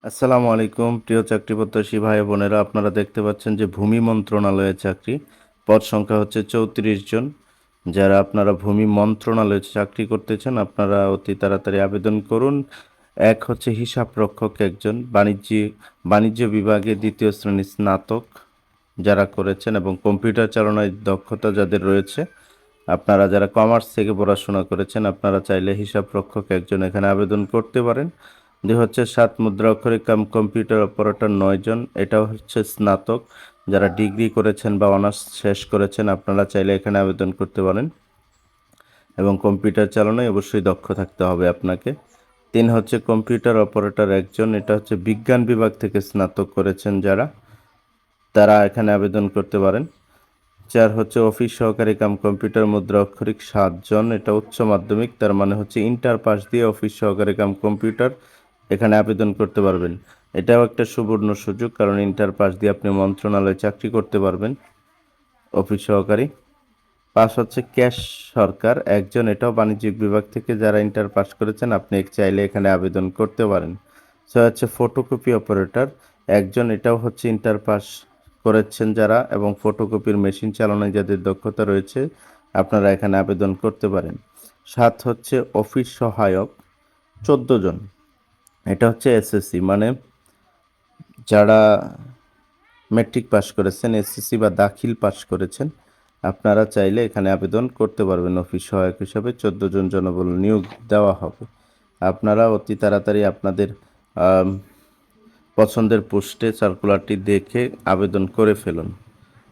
আসসালামু আলাইকুম প্রিয় চাকরি প্রত্যাশী ভাই বোনেরা, আপনারা দেখতে পাচ্ছেন যে ভূমি মন্ত্রণালয়ের চাকরি। পদ সংখ্যা হচ্ছে 34 জন। যারা আপনারা ভূমি মন্ত্রণালয়ে চাকরি করতে চান আপনারা অতি তাড়াতাড়ি আবেদন করুন। এক হচ্ছে হিসাব রক্ষক একজন, বাণিজ্য বিভাগে দ্বিতীয় শ্রেণীর স্নাতক যারা করেছেন এবং কম্পিউটার চালনায় দক্ষতা যাদের রয়েছে। আপনারা যারা কমার্স থেকে পড়াশোনা করেছেন আপনারা চাইলে হিসাব রক্ষক একজন এখানে আবেদন করতে পারেন। দুই হচ্ছে 7 মুদ্রা অক্ষরিক কম্পিউটার অপারেটর 9 জন, এটাও হচ্ছে স্নাতক। যারা ডিগ্রি করেছেন বা অনার্স শেষ করেছেন আপনারা চাইলে এখানে আবেদন করতে পারেন এবং কম্পিউটার চালনায় অবশ্যই দক্ষ থাকতে হবে আপনাকে। 3 হচ্ছে কম্পিউটার অপারেটর একজন, এটা হচ্ছে বিজ্ঞান বিভাগ থেকে স্নাতক করেছেন যারা, তারা এখানে আবেদন করতে পারেন। 4 হচ্ছে অফিস সহকারী কম্পিউটার মুদ্রা অক্ষরিক 7 জন, এটা উচ্চ মাধ্যমিক, তার মানে হচ্ছে ইন্টার পাস দিয়ে অফিস সহকারী কম্পিউটার এখানে আবেদন করতে পারবেন। এটাও একটা সুবর্ণ সুযোগ, কারণ ইন্টার পাস দিয়ে আপনি মন্ত্রণালয়ে চাকরি করতে পারবেন অফিস সহকারী। 5 হচ্ছে ক্যাশ সরকার একজন, এটাও বাণিজ্যিক বিভাগ থেকে যারা ইন্টার পাস করেছেন আপনি চাইলে এখানে আবেদন করতে পারেন। 6 হচ্ছে ফটোকপি অপারেটর একজন, এটাও হচ্ছে ইন্টার পাস করেছেন যারা এবং ফটোকপির মেশিন চালানোয় যাদের দক্ষতা রয়েছে আপনারা এখানে আবেদন করতে পারেন। 7 হচ্ছে অফিস সহায়ক 14 জন, এটা হচ্ছে এসএসসি, মানে যারা মেট্রিক পাস করেছেন, এসএসসি বা দাখিল পাস করেছেন আপনারা চাইলে এখানে আবেদন করতে পারবেন। অফিস সহায়ক হিসাবে 14 জন জনবল নিয়োগ দেওয়া হবে। আপনারা অতি তাড়াতাড়ি আপনাদের পছন্দের পোস্টে সার্কুলারটি দেখে আবেদন করে ফেলুন।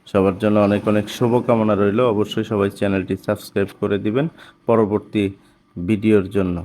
সবার জন্য অনেক অনেক শুভকামনা রইল। অবশ্যই সবাই চ্যানেলটি সাবস্ক্রাইব করে দিবেন পরবর্তী ভিডিওর জন্য।